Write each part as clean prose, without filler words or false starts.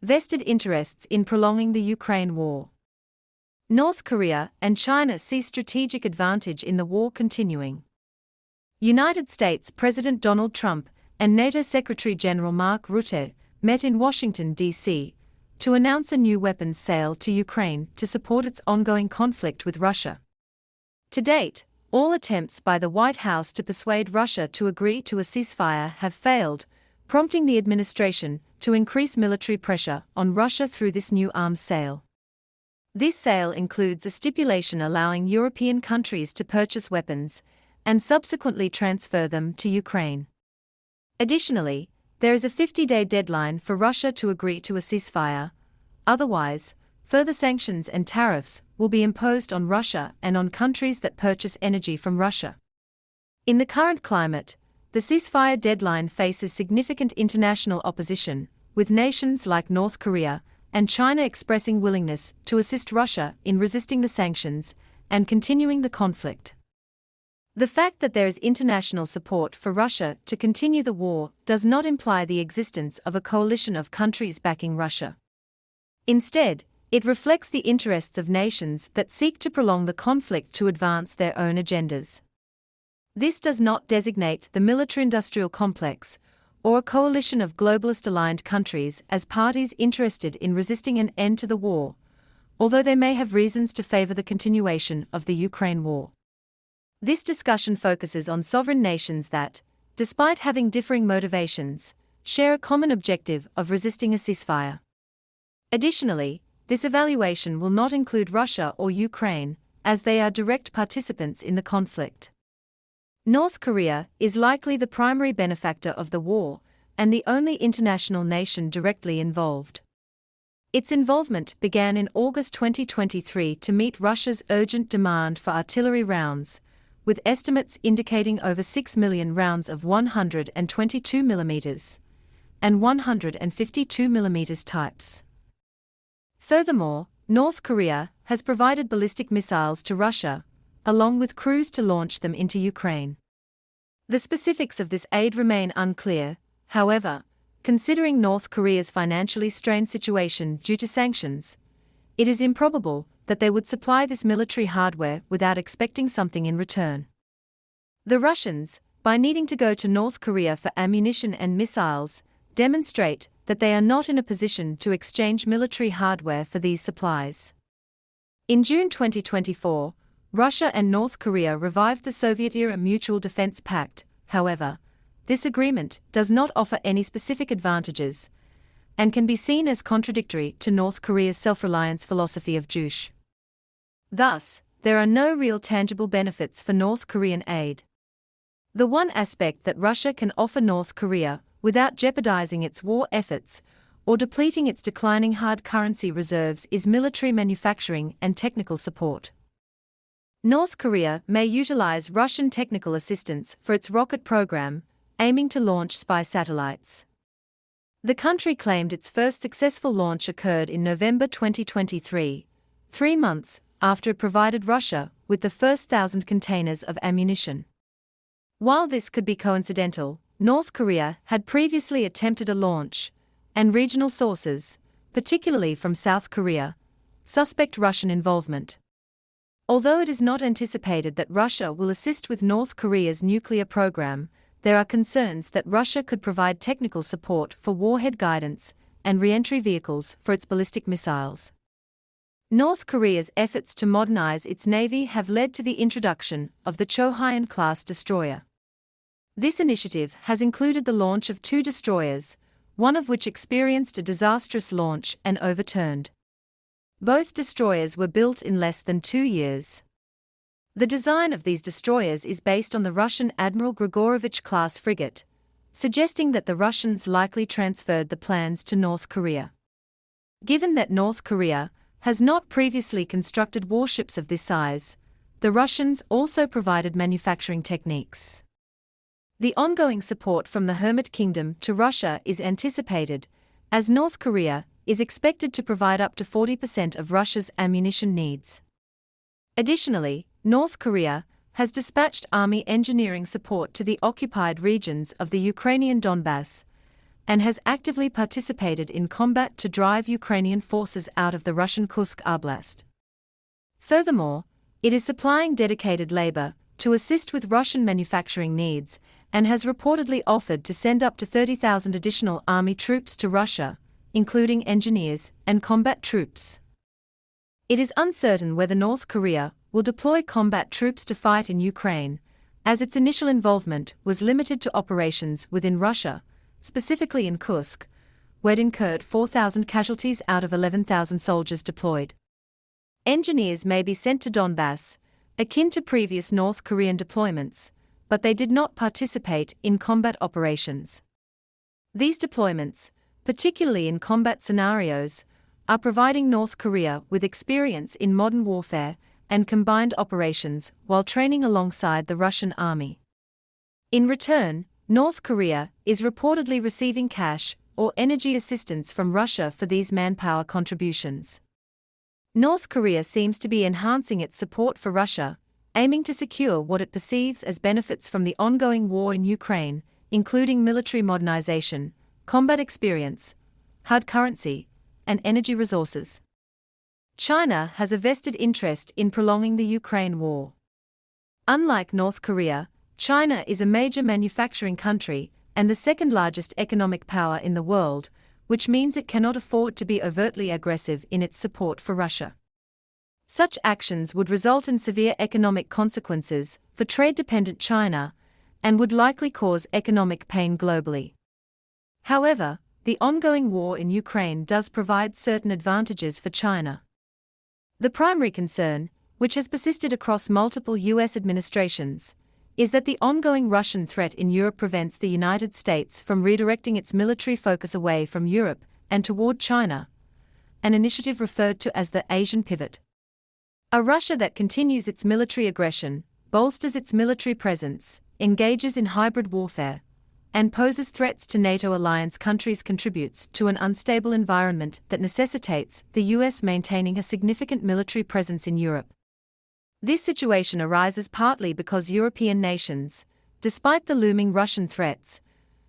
vested interests in prolonging the Ukraine war. North Korea and China see strategic advantage in the war continuing. United States President Donald Trump and NATO Secretary-General Mark Rutte met in Washington, D.C., to announce a new weapons sale to Ukraine to support its ongoing conflict with Russia. To date, all attempts by the White House to persuade Russia to agree to a ceasefire have failed, prompting the administration to increase military pressure on Russia through this new arms sale. This sale includes a stipulation allowing European countries to purchase weapons and subsequently transfer them to Ukraine. Additionally, there is a 50-day deadline for Russia to agree to a ceasefire. Otherwise, further sanctions and tariffs will be imposed on Russia and on countries that purchase energy from Russia. In the current climate, the ceasefire deadline faces significant international opposition, with nations like North Korea and China expressing willingness to assist Russia in resisting the sanctions and continuing the conflict. The fact that there is international support for Russia to continue the war does not imply the existence of a coalition of countries backing Russia. Instead, it reflects the interests of nations that seek to prolong the conflict to advance their own agendas. This does not designate the military-industrial complex or a coalition of globalist-aligned countries as parties interested in resisting an end to the war, although they may have reasons to favor the continuation of the Ukraine war. This discussion focuses on sovereign nations that, despite having differing motivations, share a common objective of resisting a ceasefire. Additionally, this evaluation will not include Russia or Ukraine, as they are direct participants in the conflict. North Korea is likely the primary benefactor of the war and the only international nation directly involved. Its involvement began in August 2023 to meet Russia's urgent demand for artillery rounds, with estimates indicating over 6 million rounds of 122 mm and 152 mm types. Furthermore, North Korea has provided ballistic missiles to Russia, along with crews to launch them into Ukraine. The specifics of this aid remain unclear, however, considering North Korea's financially strained situation due to sanctions, it is improbable that they would supply this military hardware without expecting something in return. The Russians, by needing to go to North Korea for ammunition and missiles, demonstrate that they are not in a position to exchange military hardware for these supplies. In June 2024, Russia and North Korea revived the Soviet-era Mutual Defense Pact. However, this agreement does not offer any specific advantages and can be seen as contradictory to North Korea's self-reliance philosophy of juche. Thus, there are no real tangible benefits for North Korean aid. The one aspect that Russia can offer North Korea without jeopardizing its war efforts or depleting its declining hard currency reserves is military manufacturing and technical support. North Korea may utilize Russian technical assistance for its rocket program, aiming to launch spy satellites. The country claimed its first successful launch occurred in November 2023, 3 months after it provided Russia with the first 1,000 containers of ammunition. While this could be coincidental, North Korea had previously attempted a launch, and regional sources, particularly from South Korea, suspect Russian involvement. Although it is not anticipated that Russia will assist with North Korea's nuclear program, there are concerns that Russia could provide technical support for warhead guidance and re-entry vehicles for its ballistic missiles. North Korea's efforts to modernize its navy have led to the introduction of the Chohyun-class destroyer. This initiative has included the launch of 2 destroyers, one of which experienced a disastrous launch and overturned. Both destroyers were built in less than 2 years. The design of these destroyers is based on the Russian Admiral Grigorovich-class frigate, suggesting that the Russians likely transferred the plans to North Korea. Given that North Korea has not previously constructed warships of this size, the Russians also provided manufacturing techniques. The ongoing support from the Hermit Kingdom to Russia is anticipated, as North Korea is expected to provide up to 40% of Russia's ammunition needs. Additionally, North Korea has dispatched army engineering support to the occupied regions of the Ukrainian Donbass, and has actively participated in combat to drive Ukrainian forces out of the Russian Kursk Oblast. Furthermore, it is supplying dedicated labor to assist with Russian manufacturing needs and has reportedly offered to send up to 30,000 additional army troops to Russia, including engineers and combat troops. It is uncertain whether North Korea will deploy combat troops to fight in Ukraine, as its initial involvement was limited to operations within Russia, specifically in Kursk, where it incurred 4,000 casualties out of 11,000 soldiers deployed. Engineers may be sent to Donbass, akin to previous North Korean deployments, but they did not participate in combat operations. These deployments, particularly in combat scenarios, are providing North Korea with experience in modern warfare and combined operations while training alongside the Russian army. In return, North Korea is reportedly receiving cash or energy assistance from Russia for these manpower contributions. North Korea seems to be enhancing its support for Russia, aiming to secure what it perceives as benefits from the ongoing war in Ukraine, including military modernization, combat experience, hard currency, and energy resources. China has a vested interest in prolonging the Ukraine war. Unlike North Korea, China is a major manufacturing country and the second largest economic power in the world, which means it cannot afford to be overtly aggressive in its support for Russia. Such actions would result in severe economic consequences for trade-dependent China and would likely cause economic pain globally. However, the ongoing war in Ukraine does provide certain advantages for China. The primary concern, which has persisted across multiple U.S. administrations, is that the ongoing Russian threat in Europe prevents the United States from redirecting its military focus away from Europe and toward China, an initiative referred to as the Asian Pivot. A Russia that continues its military aggression, bolsters its military presence, engages in hybrid warfare, and poses threats to NATO alliance countries contributes to an unstable environment that necessitates the U.S. maintaining a significant military presence in Europe. This situation arises partly because European nations, despite the looming Russian threats,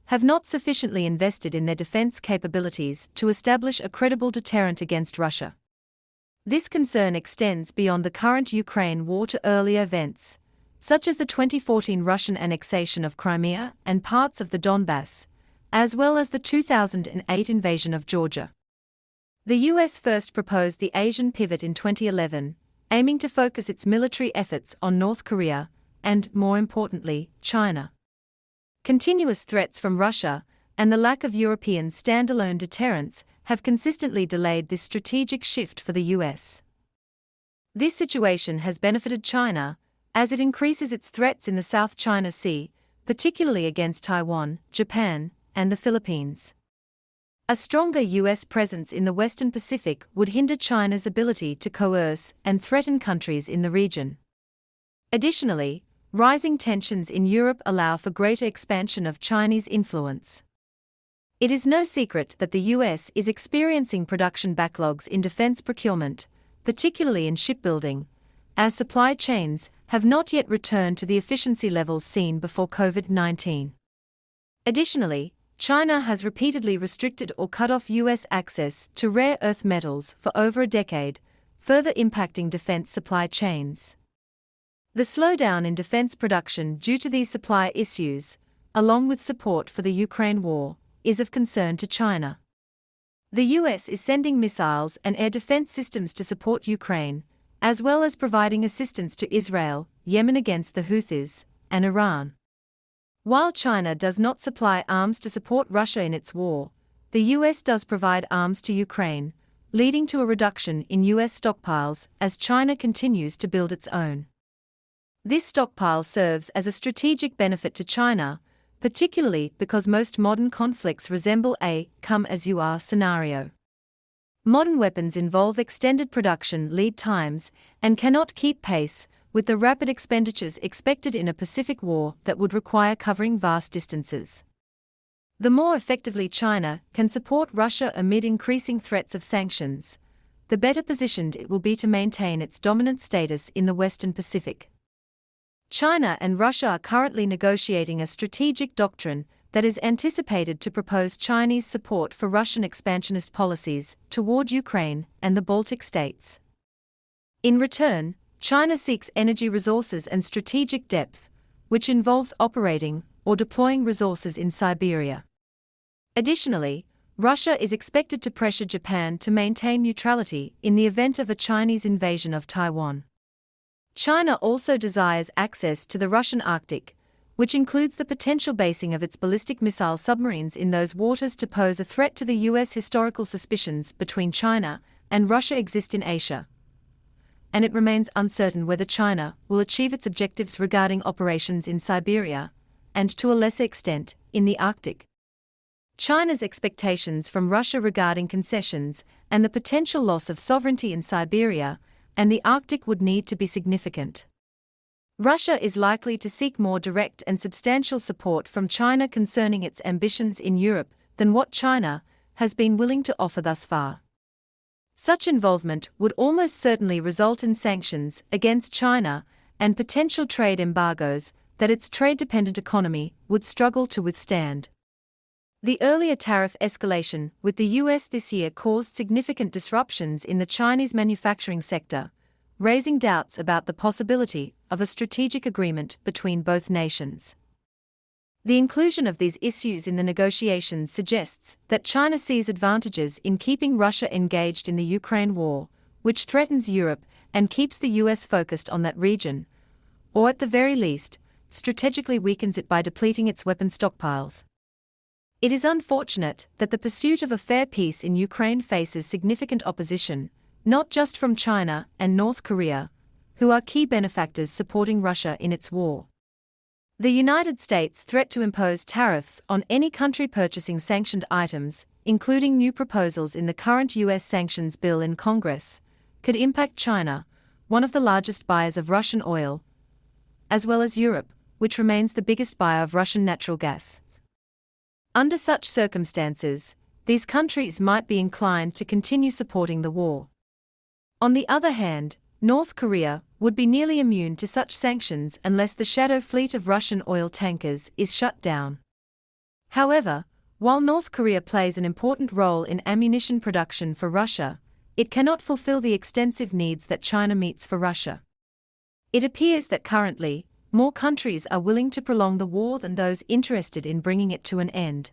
have not sufficiently invested in their defense capabilities to establish a credible deterrent against Russia. This concern extends beyond the current Ukraine war to earlier events, such as the 2014 Russian annexation of Crimea and parts of the Donbass, as well as the 2008 invasion of Georgia. The U.S. first proposed the Asian Pivot in 2011, aiming to focus its military efforts on North Korea and, more importantly, China. Continuous threats from Russia and the lack of European standalone deterrence have consistently delayed this strategic shift for the U.S. This situation has benefited China, as it increases its threats in the South China Sea, particularly against Taiwan, Japan, and the Philippines. A stronger U.S. presence in the Western Pacific would hinder China's ability to coerce and threaten countries in the region. Additionally, rising tensions in Europe allow for greater expansion of Chinese influence. It is no secret that the U.S. is experiencing production backlogs in defense procurement, particularly in shipbuilding, as supply chains have not yet returned to the efficiency levels seen before COVID-19. Additionally, China has repeatedly restricted or cut off U.S. access to rare earth metals for over a decade, further impacting defense supply chains. The slowdown in defense production due to these supply issues, along with support for the Ukraine war, is of concern to China. The U.S. is sending missiles and air defense systems to support Ukraine, as well as providing assistance to Israel, Yemen against the Houthis, and Iran. While China does not supply arms to support Russia in its war, the U.S. does provide arms to Ukraine, leading to a reduction in U.S. stockpiles as China continues to build its own. This stockpile serves as a strategic benefit to China, particularly because most modern conflicts resemble a come-as-you-are scenario. Modern weapons involve extended production lead times and cannot keep pace with the rapid expenditures expected in a Pacific war that would require covering vast distances. The more effectively China can support Russia amid increasing threats of sanctions, the better positioned it will be to maintain its dominant status in the Western Pacific. China and Russia are currently negotiating a strategic doctrine that is anticipated to propose Chinese support for Russian expansionist policies toward Ukraine and the Baltic states. In return, China seeks energy resources and strategic depth, which involves operating or deploying resources in Siberia. Additionally, Russia is expected to pressure Japan to maintain neutrality in the event of a Chinese invasion of Taiwan. China also desires access to the Russian Arctic, which includes the potential basing of its ballistic missile submarines in those waters to pose a threat to the U.S. Historical suspicions between China and Russia exist in Asia, and it remains uncertain whether China will achieve its objectives regarding operations in Siberia, and to a lesser extent, in the Arctic. China's expectations from Russia regarding concessions and the potential loss of sovereignty in Siberia and the Arctic would need to be significant. Russia is likely to seek more direct and substantial support from China concerning its ambitions in Europe than what China has been willing to offer thus far. Such involvement would almost certainly result in sanctions against China and potential trade embargoes that its trade-dependent economy would struggle to withstand. The earlier tariff escalation with the US this year caused significant disruptions in the Chinese manufacturing sector, raising doubts about the possibility of a strategic agreement between both nations. The inclusion of these issues in the negotiations suggests that China sees advantages in keeping Russia engaged in the Ukraine war, which threatens Europe and keeps the US focused on that region, or at the very least, strategically weakens it by depleting its weapon stockpiles. It is unfortunate that the pursuit of a fair peace in Ukraine faces significant opposition, not just from China and North Korea, who are key benefactors supporting Russia in its war. The United States' threat to impose tariffs on any country purchasing sanctioned items, including new proposals in the current U.S. sanctions bill in Congress, could impact China, one of the largest buyers of Russian oil, as well as Europe, which remains the biggest buyer of Russian natural gas. Under such circumstances, these countries might be inclined to continue supporting the war. On the other hand, North Korea would be nearly immune to such sanctions unless the shadow fleet of Russian oil tankers is shut down. However, while North Korea plays an important role in ammunition production for Russia, it cannot fulfill the extensive needs that China meets for Russia. It appears that currently, more countries are willing to prolong the war than those interested in bringing it to an end.